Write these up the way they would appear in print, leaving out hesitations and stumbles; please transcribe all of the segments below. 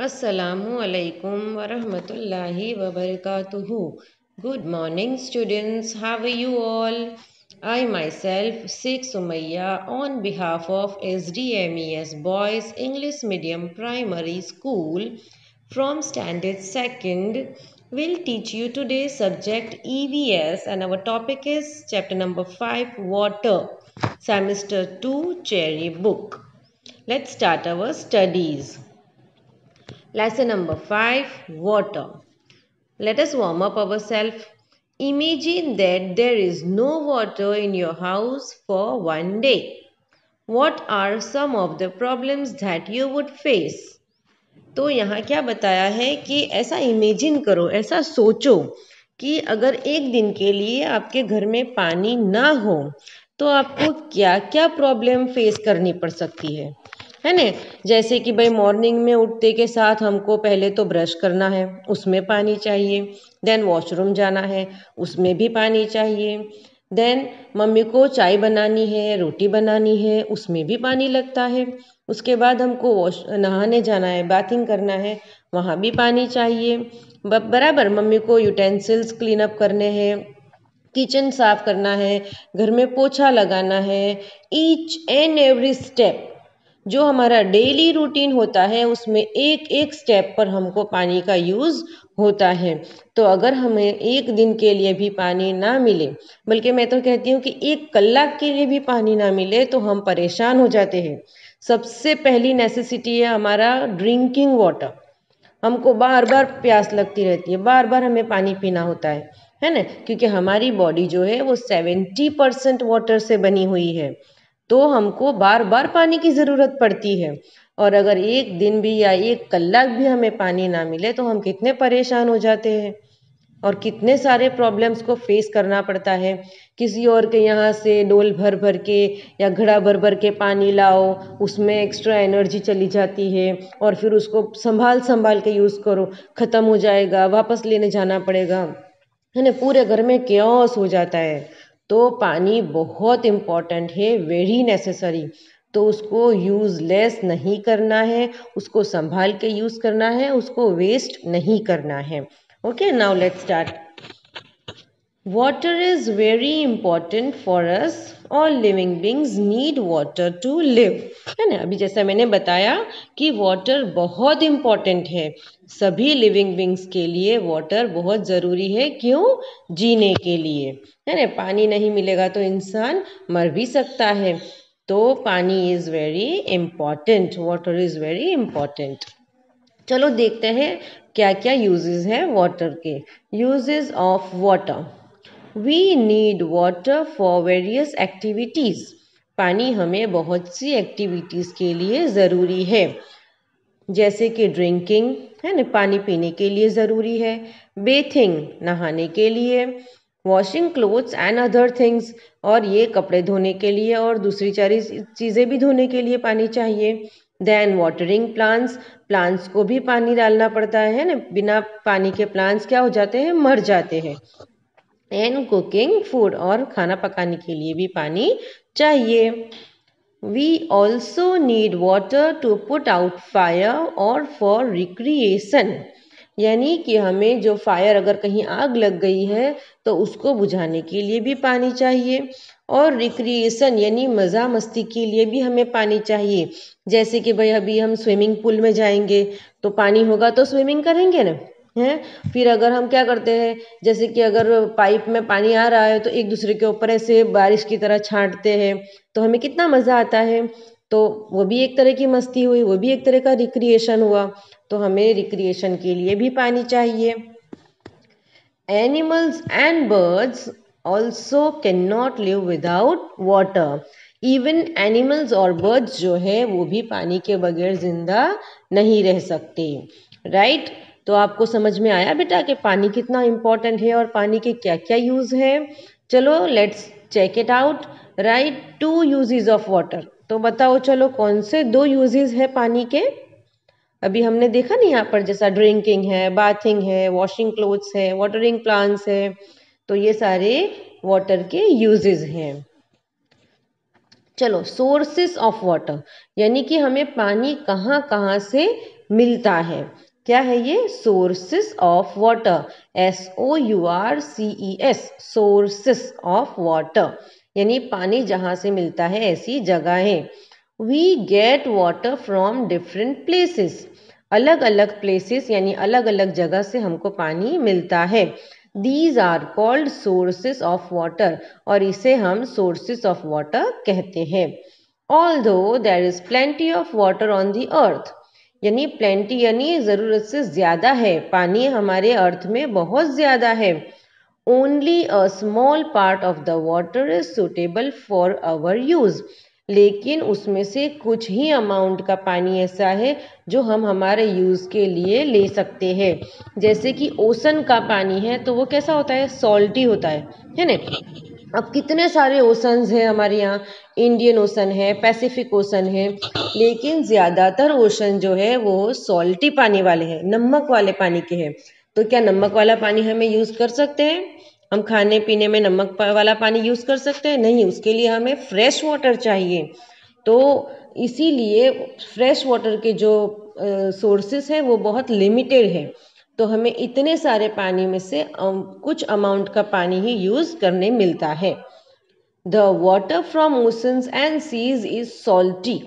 Assalamu alaikum wa rahmatullahi wa barakatuhu. Good morning, students. How are you all? I myself, Sheikh Sumayya, on behalf of SDMES Boys English Medium Primary School from Standard 2nd, will teach you today's subject EVS, and our topic is chapter number 5, Water, semester 2, Cherry Book. Let's start our studies. Lesson number 5, Water. Let us warm up ourselves. Imagine that there is no water in your house for one day. What are some of the problems that you would face? तो यहाँ क्या बताया है कि ऐसा imagine करो, ऐसा सोचो कि अगर एक दिन के लिए आपके घर में पानी ना हो तो आपको क्या क्या प्रॉब्लम फेस करनी पड़ सकती है ना। जैसे कि भाई मॉर्निंग में उठते के साथ हमको पहले तो ब्रश करना है, उसमें पानी चाहिए। देन वॉशरूम जाना है, उसमें भी पानी चाहिए। देन मम्मी को चाय बनानी है, रोटी बनानी है, उसमें भी पानी लगता है। उसके बाद हमको नहाने जाना है, बाथिंग करना है, वहाँ भी पानी चाहिए। बराबर मम्मी को यूटेंसिल्स क्लीन अप करने हैं, किचन साफ करना है, घर में पोछा लगाना है। ईच एंड एवरी स्टेप जो हमारा डेली रूटीन होता है उसमें एक एक स्टेप पर हमको पानी का यूज़ होता है। तो अगर हमें एक दिन के लिए भी पानी ना मिले, बल्कि मैं तो कहती हूँ कि एक कलाक के लिए भी पानी ना मिले तो हम परेशान हो जाते हैं। सबसे पहली नेसेसिटी है हमारा ड्रिंकिंग वाटर। हमको बार बार प्यास लगती रहती है, बार बार हमें पानी पीना होता है ना, क्योंकि हमारी बॉडी जो है वो 70% वाटर से बनी हुई है। तो हमको बार बार पानी की ज़रूरत पड़ती है। और अगर एक दिन भी या एक कलाक भी हमें पानी ना मिले तो हम कितने परेशान हो जाते हैं और कितने सारे प्रॉब्लम्स को फेस करना पड़ता है। किसी और के यहाँ से डोल भर भर के या घड़ा भर भर के पानी लाओ, उसमें एक्स्ट्रा एनर्जी चली जाती है और फिर उसको संभाल संभाल के यूज़ करो, ख़त्म हो जाएगा, वापस लेने जाना पड़ेगा, है ना। पूरे घर में केओस हो जाता है। तो पानी बहुत इम्पॉर्टेंट है, वेरी नेसेसरी। तो उसको यूज़लेस नहीं करना है, उसको संभाल के यूज़ करना है, उसको वेस्ट नहीं करना है। Okay, now let's start. Water is very important for us. All living beings need water to live. है ना, अभी जैसा मैंने बताया कि वाटर बहुत इम्पॉर्टेंट है। सभी लिविंग बींग्स के लिए वाटर बहुत ज़रूरी है। क्यों? जीने के लिए, है ना। पानी नहीं मिलेगा तो इंसान मर भी सकता है। तो पानी is very important, water is very important. चलो देखते हैं क्या क्या यूजेस हैं वाटर के। Uses of water. We need water for various activities. पानी हमें बहुत सी एक्टिविटीज़ के लिए ज़रूरी है, जैसे कि ड्रिंकिंग, है ना, पानी पीने के लिए ज़रूरी है। बेथिंग, नहाने के लिए। Washing clothes and other things, और ये कपड़े धोने के लिए और दूसरी सारी चीज़ें भी धोने के लिए पानी चाहिए। देन वाटरिंग प्लांट्स, प्लांट्स को भी पानी डालना पड़ता है ना, बिना पानी के प्लांट्स क्या हो जाते हैं, मर जाते हैं। एंड कुकिंग फूड, और खाना पकाने के लिए भी पानी चाहिए। We also need water to put out fire और फॉर रिक्रिएशन, यानी कि हमें जो फायर, अगर कहीं आग लग गई है तो उसको बुझाने के लिए भी पानी चाहिए। और रिक्रिएशन यानी मज़ा मस्ती के लिए भी हमें पानी चाहिए। जैसे कि भाई अभी हम स्विमिंग पूल में जाएंगे तो पानी होगा तो स्विमिंग करेंगे ना, हैं। फिर अगर हम क्या करते हैं, जैसे कि अगर पाइप में पानी आ रहा है तो एक दूसरे के ऊपर ऐसे बारिश की तरह छांटते हैं तो हमें कितना मज़ा आता है। तो वो भी एक तरह की मस्ती हुई, वो भी एक तरह का रिक्रिएशन हुआ। तो हमें रिक्रिएशन के लिए भी पानी चाहिए। Animals and birds also can not live without water. Even animals और बर्ड्स जो है वो भी पानी के बगैर जिंदा नहीं रह सकते, राइट। तो आपको समझ में आया बेटा कि पानी कितना इम्पोर्टेंट है और पानी के क्या क्या यूज़ है। चलो let's check it out. Right, 2 uses of water. तो बताओ चलो कौन से 2 यूजेस है पानी के। अभी हमने देखा नहीं यहाँ पर, जैसा ड्रिंकिंग है, बाथिंग है, वॉशिंग क्लोथ्स है, वाटरिंग प्लांट्स है। तो ये सारे वाटर के यूजेस हैं। चलो सोर्सेस ऑफ वाटर, यानी कि हमें पानी कहाँ कहाँ से मिलता है। क्या है ये? Sources of water, SOURCES, sources of water, यानी पानी जहाँ से मिलता है ऐसी जगहें। We get water from different places, अलग अलग प्लेसेस यानी अलग अलग जगह से हमको पानी मिलता है। These are called sources of water, और इसे हम सोर्सेस ऑफ वाटर कहते हैं। Although there is plenty of water on the earth, यानी प्लेंटी यानी ज़रूरत से ज़्यादा है, पानी हमारे अर्थ में बहुत ज़्यादा है। Only a small part of the water is suitable for our use, लेकिन उसमें से कुछ ही अमाउंट का पानी ऐसा है जो हम हमारे यूज़ के लिए ले सकते हैं। जैसे कि ओशन का पानी है तो वो कैसा होता है? सॉल्टी होता है ना। अब कितने सारे ओशंस हैं हमारे यहाँ, इंडियन ओशन है, पैसिफिक ओशन है, लेकिन ज़्यादातर ओशन जो है वो सॉल्टी पानी वाले हैं, नमक वाले पानी के हैं। तो क्या नमक वाला पानी हमें यूज़ कर सकते हैं? हम खाने पीने में नमक वाला पानी यूज़ कर सकते हैं? नहीं, उसके लिए हमें फ्रेश वाटर चाहिए। तो इसीलिए फ्रेश वाटर के जो सोर्सेस हैं वो बहुत लिमिटेड है। तो हमें इतने सारे पानी में से कुछ अमाउंट का पानी ही यूज़ करने मिलता है। The water from oceans and seas is salty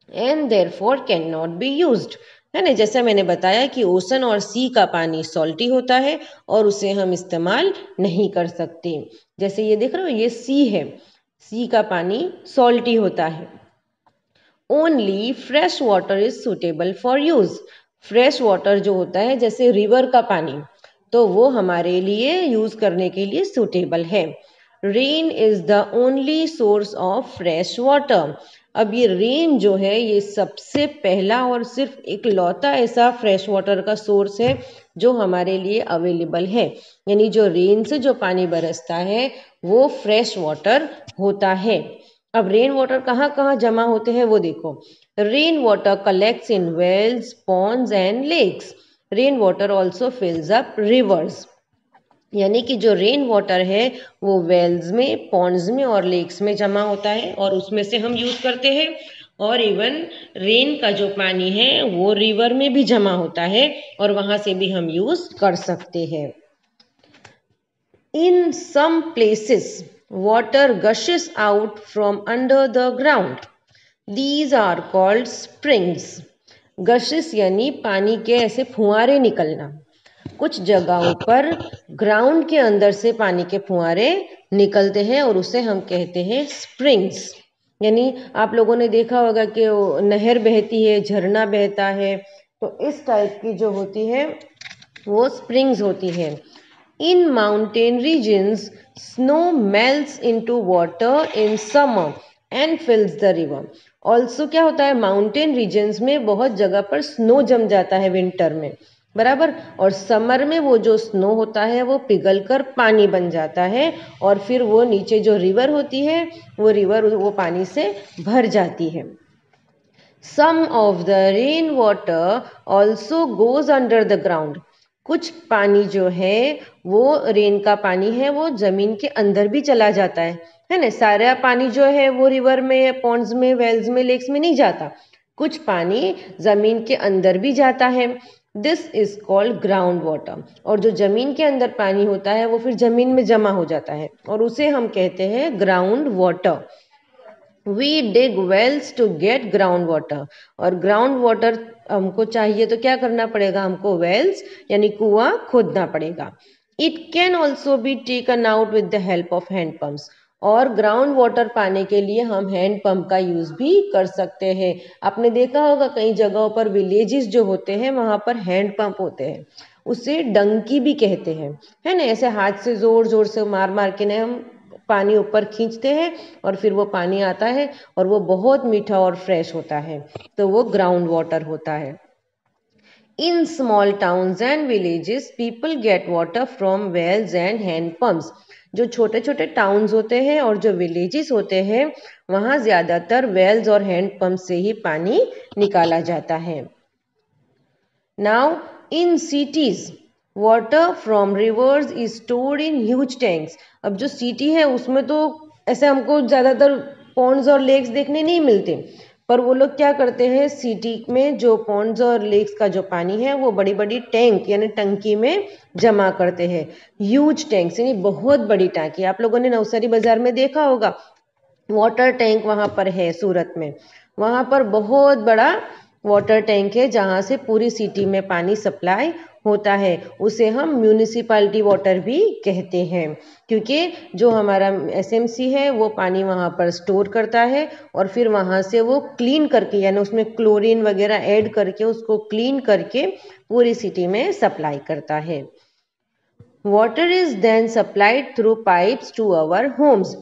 and therefore can not be used, है ना। जैसा मैंने बताया कि ओशन और सी का पानी सॉल्टी होता है और उसे हम इस्तेमाल नहीं कर सकते। जैसे ये देख रहे हो, ये सी है, सी का पानी सॉल्टी होता है। Only fresh water is suitable for use, fresh water जो होता है जैसे रिवर का पानी, तो वो हमारे लिए यूज करने के लिए सुटेबल है। Rain is the only source of fresh water, अब ये रेन जो है ये सबसे पहला और सिर्फ एक लौता ऐसा फ्रेश वाटर का सोर्स है जो हमारे लिए अवेलेबल है। यानी जो रेन से जो पानी बरसता है वो फ्रेश वाटर होता है। अब रेन वाटर कहाँ कहाँ जमा होते हैं वो देखो। Rain water collects in wells, ponds and lakes. Rain water also fills up rivers, यानी कि जो रेन वाटर है वो वेल्स में, पॉन्ड्स में और लेक्स में जमा होता है और उसमें से हम यूज करते हैं। और इवन रेन का जो पानी है वो रिवर में भी जमा होता है और वहां से भी हम यूज कर सकते हैं। In some places, water gushes out from under the ground. These are called springs. Gushes यानी पानी के ऐसे फुहारे निकलना। कुछ जगहों पर ग्राउंड के अंदर से पानी के फुहारे निकलते हैं और उसे हम कहते हैं स्प्रिंग्स। यानी आप लोगों ने देखा होगा कि नहर बहती है, झरना बहता है, तो इस टाइप की जो होती है वो स्प्रिंग्स होती है। In mountain regions, snow melts into water in summer and fills the river. Also क्या होता है, माउंटेन रीजन्स में बहुत जगह पर स्नो जम जाता है विंटर में, बराबर, और समर में वो जो स्नो होता है वो पिघल कर पानी बन जाता है और फिर वो नीचे जो रिवर होती है वो रिवर वो पानी से भर जाती है। Some of the rain water also goes under the ground. कुछ पानी जो है वो रेन का पानी है वो जमीन के अंदर भी चला जाता है ना। सारा पानी जो है वो रिवर में, पॉन्ड्स में, वेल्स में, लेक्स में नहीं जाता, कुछ पानी जमीन के अंदर भी जाता है। This is called ground water, और जो जमीन के अंदर पानी होता है वो फिर जमीन में जमा हो जाता है और उसे हम कहते हैं ground water. We dig wells to get ground water, और ग्राउंड वाटर हमको चाहिए तो क्या करना पड़ेगा, हमको वेल्स यानी कुआं खोदना पड़ेगा। It can also be taken out with the help of hand pumps, और ग्राउंड वाटर पाने के लिए हम हैंड पंप का यूज भी कर सकते हैं। आपने देखा होगा कई जगहों पर विलेजेस जो होते हैं वहां पर हैंड पंप होते हैं, उसे डंकी भी कहते हैं, है ना। ऐसे हाथ से जोर जोर से मार मार के ना हम पानी ऊपर खींचते हैं और फिर वो पानी आता है और वो बहुत मीठा और फ्रेश होता है, तो वो ग्राउंड वाटर होता है। In small towns and villages people get water from wells and hand pumps. जो छोटे छोटे टाउन्स होते हैं और जो विलेजेस होते हैं वहाँ ज़्यादातर वेल्स और हैंड पंप से ही पानी निकाला जाता है। Now in cities water from reverse is stored in huge tanks. अब जो सिटी है उसमें तो ऐसे हमको ज़्यादातर पॉन्ड्स और लेक्स देखने नहीं मिलते, पर वो लोग क्या करते हैं, सिटी में जो पॉन्ड्स और लेक्स का जो पानी है वो बड़ी बड़ी टैंक यानी टंकी में जमा करते हैं। ह्यूज टैंक्स यानी बहुत बड़ी टंकी, आप लोगों ने नवसारी बाजार में देखा होगा, वाटर टैंक वहां पर है सूरत में। वहां पर बहुत बड़ा वाटर टैंक है जहां से पूरी सिटी में पानी सप्लाई होता है। उसे हम म्यूनिसिपैलिटी वाटर भी कहते हैं, क्योंकि जो हमारा एसएमसी है वो पानी वहां पर स्टोर करता है और फिर वहां से वो क्लीन करके यानी उसमें क्लोरीन वगैरह ऐड करके उसको क्लीन करके पूरी सिटी में सप्लाई करता है। Water is then supplied through pipes to our homes,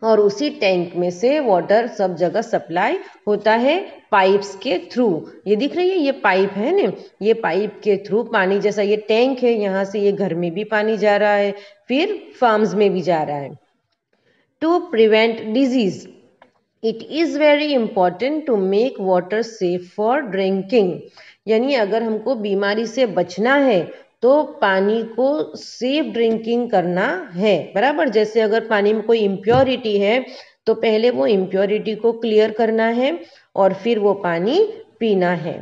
और उसी टैंक में से वाटर सब जगह सप्लाई होता है पाइप्स के थ्रू। ये दिख रही है, ये पाइप है ना, ये पाइप के थ्रू पानी, जैसा ये टैंक है यहाँ से ये घर में भी पानी जा रहा है, फिर फार्म्स में भी जा रहा है। To prevent disease, it is very important to make water safe for drinking, यानी अगर हमको बीमारी से बचना है तो पानी को सेफ ड्रिंकिंग करना है, बराबर। जैसे अगर पानी में कोई इम्प्योरिटी है तो पहले वो इम्प्योरिटी को क्लियर करना है और फिर वो पानी पीना है।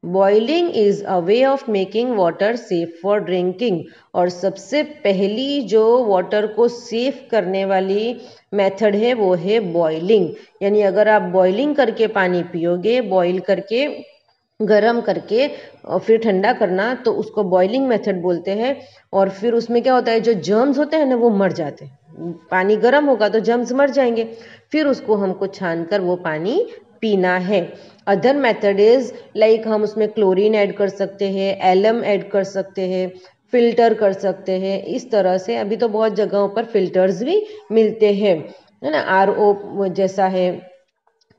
Boiling is a way of making water safe for drinking, और सबसे पहली जो वाटर को सेफ करने वाली मेथड है वो है बॉइलिंग, यानी अगर आप बॉइलिंग करके पानी पियोगे, बॉइल करके गरम करके और फिर ठंडा करना, तो उसको बॉइलिंग मेथड बोलते हैं। और फिर उसमें क्या होता है, जो जर्म्स होते हैं ना वो मर जाते हैं, पानी गर्म होगा तो जर्म्स मर जाएंगे, फिर उसको हमको छानकर वो पानी पीना है। अदर मेथड इज लाइक हम उसमें क्लोरीन ऐड कर सकते हैं, एलम ऐड कर सकते हैं, फिल्टर कर सकते हैं, इस तरह से। अभी तो बहुत जगहों पर फिल्टर्स भी मिलते हैं, है ना, आरओ जैसा है।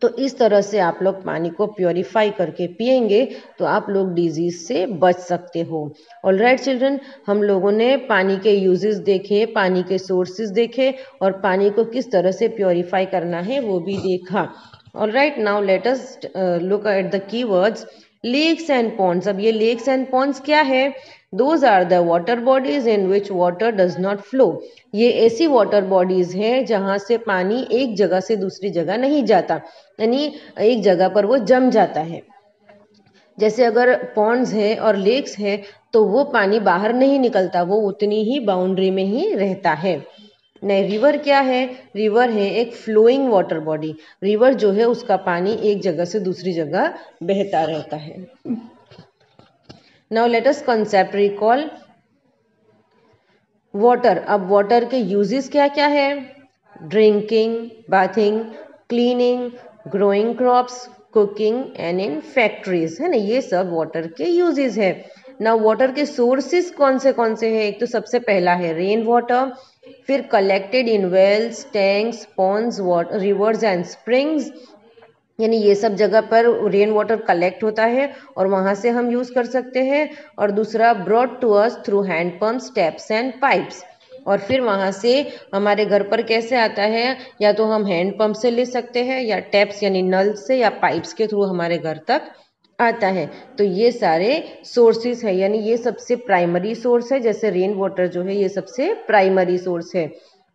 तो इस तरह से आप लोग पानी को प्योरीफाई करके पिएंगे तो आप लोग डिजीज से बच सकते हो। ऑलराइट चिल्ड्रन, हम लोगों ने पानी के यूजेस देखे, पानी के सोर्सेज देखे और पानी को किस तरह से प्योरीफाई करना है वो भी देखा। Alright, now let us look at the keywords. Lakes and ponds, अब ये लेक्स एंड पॉन्ड्स क्या है? Those are the water bodies in which water does not flow. ये ऐसी वाटर बॉडीज हैं जहाँ से पानी एक जगह से दूसरी जगह नहीं जाता, यानी एक जगह पर वो जम जाता है। जैसे अगर पॉन्ड्स है और लेक्स है तो वो पानी बाहर नहीं निकलता, वो उतनी ही बाउंड्री में ही रहता है। नहीं, रिवर क्या है? रिवर है एक फ्लोइंग वाटर बॉडी। रिवर जो है उसका पानी एक जगह से दूसरी जगह बहता रहता है। नाउ लेट अस कॉन्सेप्ट रिकॉल वाटर। अब वाटर के यूजेस क्या क्या है? Drinking, bathing, cleaning, growing crops, cooking and in factories, है ना, ये सब वाटर के यूजेस है। नाउ वाटर के सोर्सेस कौन से हैं? एक तो सबसे पहला है रेन वाटर, फिर collected in wells, tanks, ponds, rivers and springs, यानी ये सब जगह पर रेन वाटर कलेक्ट होता है और वहाँ से हम यूज़ कर सकते हैं। और दूसरा brought to us through hand pumps, taps and pipes, और फिर वहाँ से हमारे घर पर कैसे आता है? या तो हम हैंड पंप से ले सकते हैं या टैप्स यानी नल से या पाइप्स के थ्रू हमारे घर तक आता है। तो ये सारे सोर्सेस है, यानी ये सबसे प्राइमरी सोर्स है। जैसे रेन वाटर जो है ये सबसे प्राइमरी सोर्स है।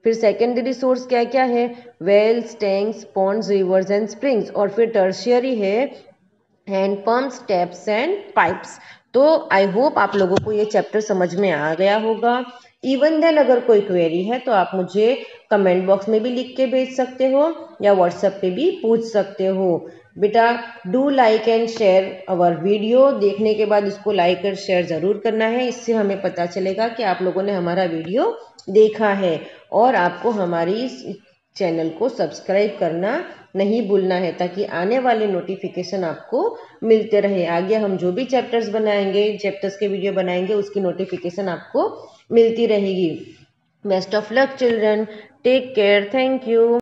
फिर सेकेंडरी सोर्स क्या क्या है? Wells, tanks, ponds, rivers and springs, और फिर टर्शियरी है hand pumps, taps and pipes. तो आई होप आप लोगों को ये चैप्टर समझ में आ गया होगा। इवन देन अगर कोई क्वेरी है तो आप मुझे कमेंट बॉक्स में भी लिख के भेज सकते हो या व्हाट्सएप पे भी पूछ सकते हो। बेटा do like and share our video, देखने के बाद इसको लाइक और शेयर ज़रूर करना है, इससे हमें पता चलेगा कि आप लोगों ने हमारा वीडियो देखा है। और आपको हमारी चैनल को सब्सक्राइब करना नहीं भूलना है ताकि आने वाले नोटिफिकेशन आपको मिलते रहे। आगे हम जो भी चैप्टर्स बनाएंगे, चैप्टर्स के वीडियो बनाएंगे, उसकी नोटिफिकेशन आपको मिलती रहेगी। Best of luck children, take care, thank you.